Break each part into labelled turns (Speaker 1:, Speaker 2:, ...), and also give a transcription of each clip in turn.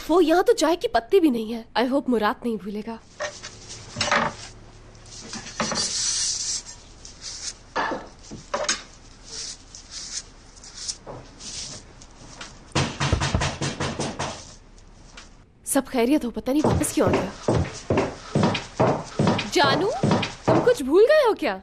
Speaker 1: ओफो, यहाँ तो चाय की पत्ती भी नहीं है। आई होप मुराद नहीं भूलेगा। सब खैरियत हो? पता नहीं वापस क्यों आ गया। जानू, तुम कुछ भूल गए हो क्या?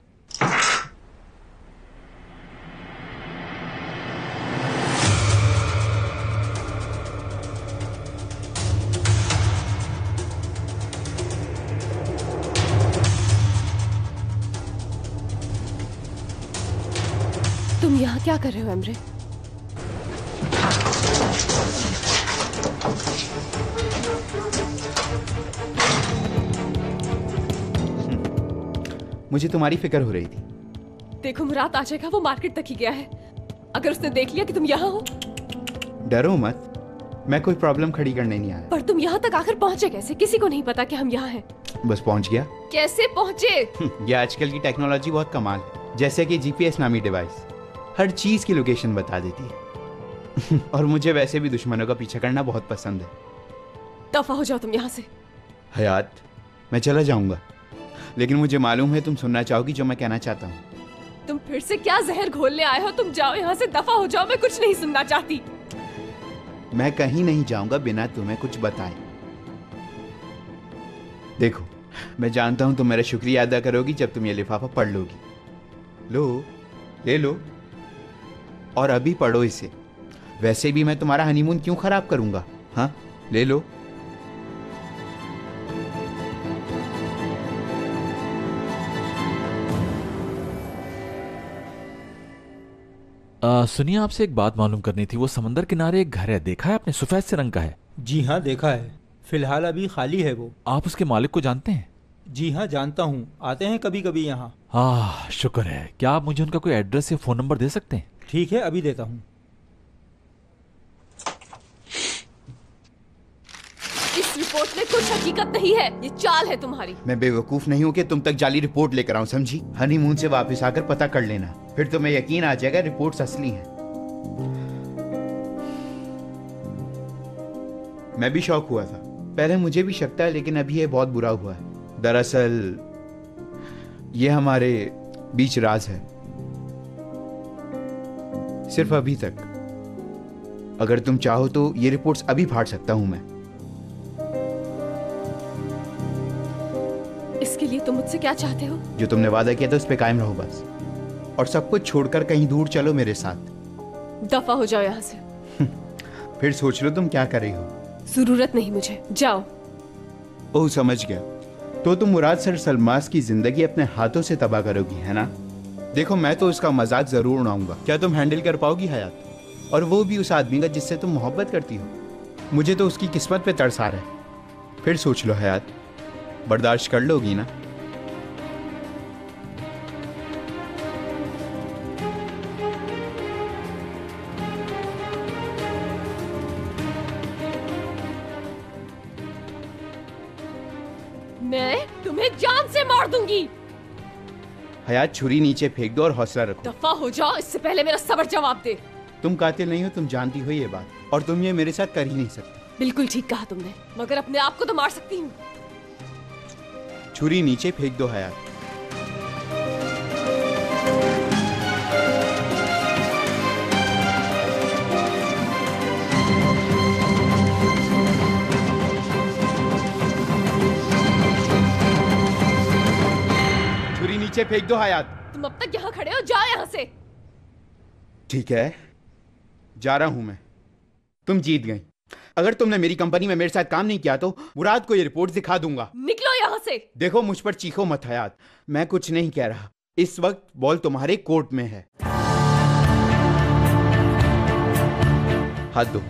Speaker 1: तुम यहाँ क्या कर रहे हो एमरे?
Speaker 2: मुझे तुम्हारी फिक्र हो रही थी।
Speaker 1: देखो मुराद आ जाएगा, वो मार्केट तक ही गया है। अगर उसने देख लिया कि तुम यहाँ हो।
Speaker 2: डरो मत, मैं कोई प्रॉब्लम खड़ी करने नहीं आया।
Speaker 1: पर तुम यहाँ तक आकर पहुँचे कैसे? किसी को नहीं पता कि हम यहाँ हैं।
Speaker 2: बस पहुँच गया।
Speaker 1: कैसे पहुँचे?
Speaker 2: ये आजकल की टेक्नोलॉजी बहुत कमाल है। जैसे कि जीपीएस नामी डिवाइस हर चीज की लोकेशन बता देती है। और मुझे वैसे भी दुश्मनों का पीछा करना बहुत पसंद है।
Speaker 1: दफा हो जाओ तुम यहाँ से।
Speaker 2: हयात, मैं चला जाऊंगा, लेकिन मुझे मालूम है तुम सुनना चाहोगी जो मैं कहना चाहता हूँ।
Speaker 1: तुम फिर से क्या जहर घोलने आए हो? तुम जाओ यहाँ से, दफा हो जाओ। मैं कुछ नहीं सुनना चाहती।
Speaker 2: मैं कहीं नहीं जाऊंगा बिना तुम्हें कुछ बताए। देखो, मैं जानता हूं तुम मेरा शुक्रिया अदा करोगी जब तुम ये लिफाफा पढ़ लोगी। लो, ले लो और अभी पढ़ो इसे। वैसे भी मैं तुम्हारा हनीमून क्यों खराब करूंगा? हाँ, ले लो।
Speaker 3: सुनिए, आपसे एक बात मालूम करनी थी। वो समंदर किनारे एक घर है, देखा है आपने? सफेद से रंग का है।
Speaker 4: जी हाँ, देखा है। फिलहाल अभी खाली है वो।
Speaker 3: आप उसके मालिक को जानते हैं?
Speaker 4: जी हाँ, जानता हूँ। आते हैं कभी कभी यहाँ।
Speaker 3: शुक्र है। क्या आप मुझे उनका कोई एड्रेस या फोन नंबर दे सकते हैं?
Speaker 4: ठीक है, अभी देता हूँ।
Speaker 1: इस रिपोर्ट में कुछ हकीकत नहीं है। ये चाल है तुम्हारी।
Speaker 2: मैं बेवकूफ नहीं हूँ कि तुम तक जाली रिपोर्ट लेकर आऊं, समझी? हनीमून से वापस आकर पता कर लेना, फिर तुम्हें यकीन आ जाएगा रिपोर्ट्स असली हैं। मैं भी शौक हुआ था। पहले मुझे भी शक था, लेकिन अभी ये बहुत बुरा हुआ है। दरअसल ये हमारे बीच राज है, सिर्फ अभी तक। अगर तुम चाहो तो ये रिपोर्ट्स अभी फाड़ सकता हूं मैं।
Speaker 1: इसके लिए तुम मुझसे क्या चाहते हो?
Speaker 2: जो तुमने वादा किया था उस पे कायम रहो बस, और सब कुछ छोड़कर कहीं दूर चलो मेरे साथ।
Speaker 1: दफा हो जाओ यहाँ से।
Speaker 2: फिर सोच लो तुम क्या कर रही हो।
Speaker 1: जरूरत नहीं मुझे, जाओ।
Speaker 2: ओह, समझ गया। तो तुम मुराद सर सलमास की जिंदगी अपने हाथों से तबाह करोगी, है ना? देखो, मैं तो उसका मजाक जरूर उड़ाऊंगा। क्या तुम हैंडल कर पाओगी हयात? और वो भी उस आदमी का जिससे तुम मोहब्बत करती हो। मुझे तो उसकी किस्मत पे तरस आ रहा है। फिर सोच लो हयात, बर्दाश्त कर लोगी ना?
Speaker 1: मैं तुम्हें जान से मार दूंगी।
Speaker 2: हयात, छुरी नीचे फेंक दो और हौसला रखो।
Speaker 1: दफा हो जाओ, इससे पहले मेरा सबर जवाब दे।
Speaker 2: तुम कातिल नहीं हो, तुम जानती हो ये बात, और तुम ये मेरे साथ कर ही नहीं सकती।
Speaker 1: बिल्कुल ठीक कहा तुमने, मगर अपने आप को तो मार सकती हूँ।
Speaker 2: छुरी नीचे फेंक दो हयात। छुरी नीचे फेंक दो हयात।
Speaker 1: तुम अब तक यहाँ खड़े हो, जाओ यहाँ से।
Speaker 2: ठीक है, जा रहा हूं मैं। तुम जीत गई। अगर तुमने मेरी कंपनी में मेरे साथ काम नहीं किया तो मुराद को ये रिपोर्ट दिखा दूंगा।
Speaker 1: निकलो यहाँ से।
Speaker 2: देखो, मुझ पर चीखो मत हयात, मैं कुछ नहीं कह रहा। इस वक्त बॉल तुम्हारे कोर्ट में है। हाथ दो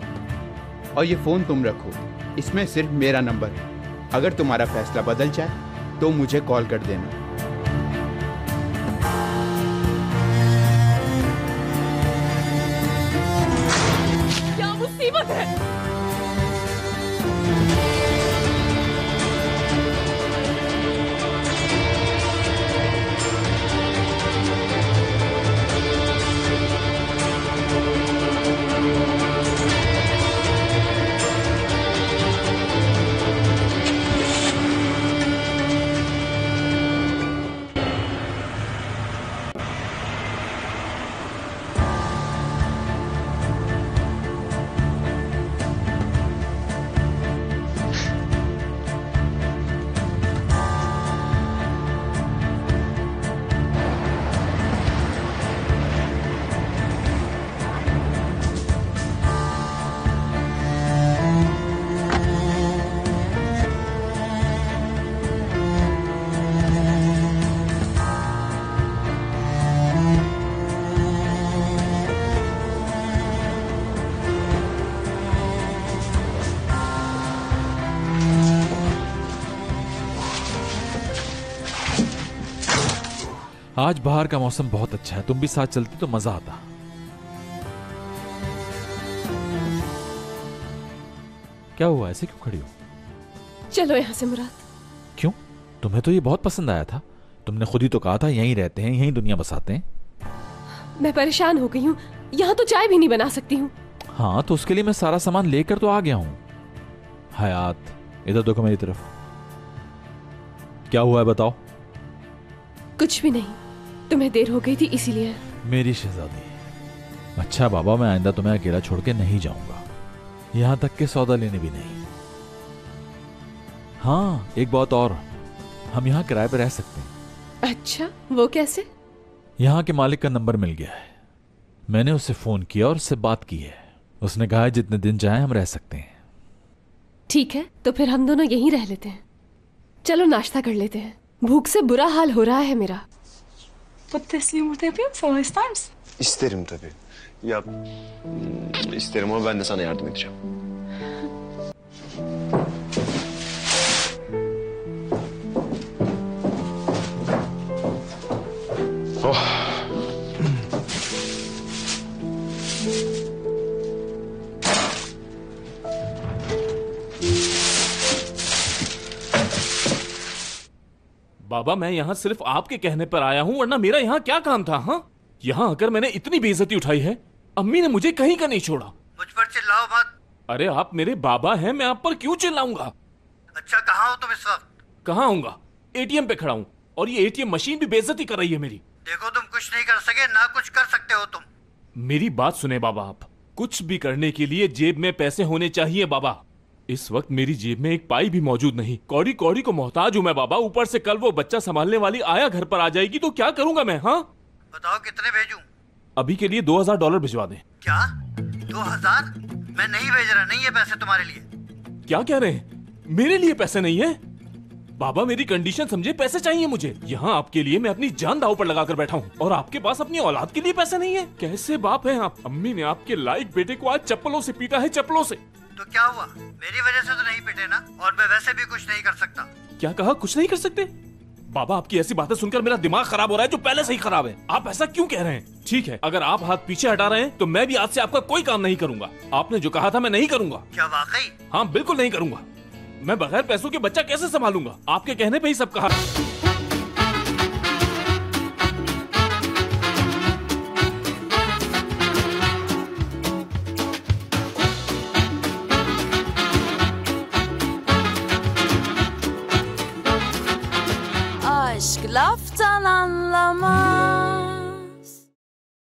Speaker 2: और ये फोन तुम रखो, इसमें सिर्फ मेरा नंबर है। अगर तुम्हारा फैसला बदल जाए तो मुझे कॉल कर देना।
Speaker 1: क्या मुसीबत है?
Speaker 3: आज बाहर का मौसम बहुत अच्छा है, तुम भी साथ चलती तो मजा आता। क्या हुआ, ऐसे क्यों खड़ी हो?
Speaker 1: चलो यहाँ से मुराद।
Speaker 3: क्यों? तुम्हें तो ये बहुत पसंद आया था, तुमने खुद ही तो कहा था यहीं रहते हैं, यहीं दुनिया बसाते हैं।
Speaker 1: मैं परेशान हो गई हूँ, यहाँ तो चाय भी नहीं बना सकती हूँ।
Speaker 3: हाँ तो उसके लिए मैं सारा सामान लेकर तो आ गया हूँ। हयात, इधर देखो मेरी तरफ। क्या हुआ है बताओ?
Speaker 1: कुछ भी नहीं, तुम्हें देर हो गई थी इसीलिए।
Speaker 3: मेरी शहजादी। अच्छा बाबा, मैं आइंदा तुम्हें अकेला छोड़ के नहीं जाऊंगा, यहां तक के सौदा लेने भी नहीं। हाँ एक बात और, हम यहाँ किराए पर रह सकते हैं।
Speaker 1: अच्छा, वो कैसे?
Speaker 3: यहाँ के मालिक का नंबर मिल गया है, मैंने उसे फोन किया और उससे बात की है। उसने कहा है जितने दिन चाहे हम रह सकते हैं।
Speaker 1: ठीक है, तो फिर हम दोनों यहीं रह लेते हैं। चलो नाश्ता कर लेते हैं, भूख से बुरा हाल हो rहा है मेरा.
Speaker 5: Patatesli yumurta yapayım sana, ister misin?
Speaker 6: İsterim tabii. Ya isterim ama ben de sana yardım edeceğim. Oh.
Speaker 7: बाबा मैं यहाँ सिर्फ आपके कहने पर आया हूँ, वरना मेरा यहाँ क्या काम था? हाँ, यहाँ आकर मैंने इतनी बेइज्जती उठाई है, अम्मी ने मुझे कहीं का नहीं छोड़ा।
Speaker 8: मुझ पर चिल्लाओ मत।
Speaker 7: अरे आप मेरे बाबा हैं, मैं आप पर क्यों चिल्लाऊंगा?
Speaker 8: अच्छा कहाँ हो तुम इस वक्त?
Speaker 7: कहाँ आऊंगा? एटीएम पे खड़ा हूँ और ये एटीएम मशीन भी बेइज्जती कर रही है मेरी।
Speaker 8: देखो तुम कुछ नहीं कर सके, ना कुछ कर सकते हो तुम।
Speaker 7: मेरी बात सुने बाबा, आप कुछ भी करने के लिए जेब में पैसे होने चाहिए बाबा। इस वक्त मेरी जेब में एक पाई भी मौजूद नहीं, कौड़ी कौड़ी को मोहताज हूँ मैं बाबा। ऊपर से कल वो बच्चा संभालने वाली आया घर पर आ जाएगी तो क्या करूंगा मैं? हाँ
Speaker 8: बताओ कितने भेजूं?
Speaker 7: अभी के लिए $2000 भिजवा दें।
Speaker 8: क्या 2000? मैं नहीं भेज रहा, नहीं है पैसे तुम्हारे लिए।
Speaker 7: क्या कह रहे हैं? मेरे लिए पैसे नहीं है? बाबा मेरी कंडीशन समझे, पैसे चाहिए मुझे। यहाँ आपके लिए मैं अपनी जान दांव पर लगाकर बैठा हूँ और आपके पास अपनी औलाद के लिए पैसे नहीं है? कैसे बाप हैं आप? अम्मी ने आपके लायक बेटे को आज चप्पलों से पीटा है, चप्पलों से।
Speaker 8: तो क्या हुआ? मेरी वजह से तो नहीं पिटे ना, और मैं वैसे भी कुछ नहीं कर सकता।
Speaker 7: क्या कहा? कुछ नहीं कर सकते? बाबा आपकी ऐसी बातें सुनकर मेरा दिमाग खराब हो रहा है, जो पहले से ही खराब है। आप ऐसा क्यों कह रहे हैं? ठीक है, अगर आप हाथ पीछे हटा रहे हैं तो मैं भी आज से आपका कोई काम नहीं करूंगा। आपने जो कहा था मैं नहीं करूंगा।
Speaker 8: क्या वाकई?
Speaker 7: हाँ बिल्कुल नहीं करूंगा। मैं बगैर पैसों के बच्चा कैसे संभालूंगा? आपके कहने पे ही सब कहा।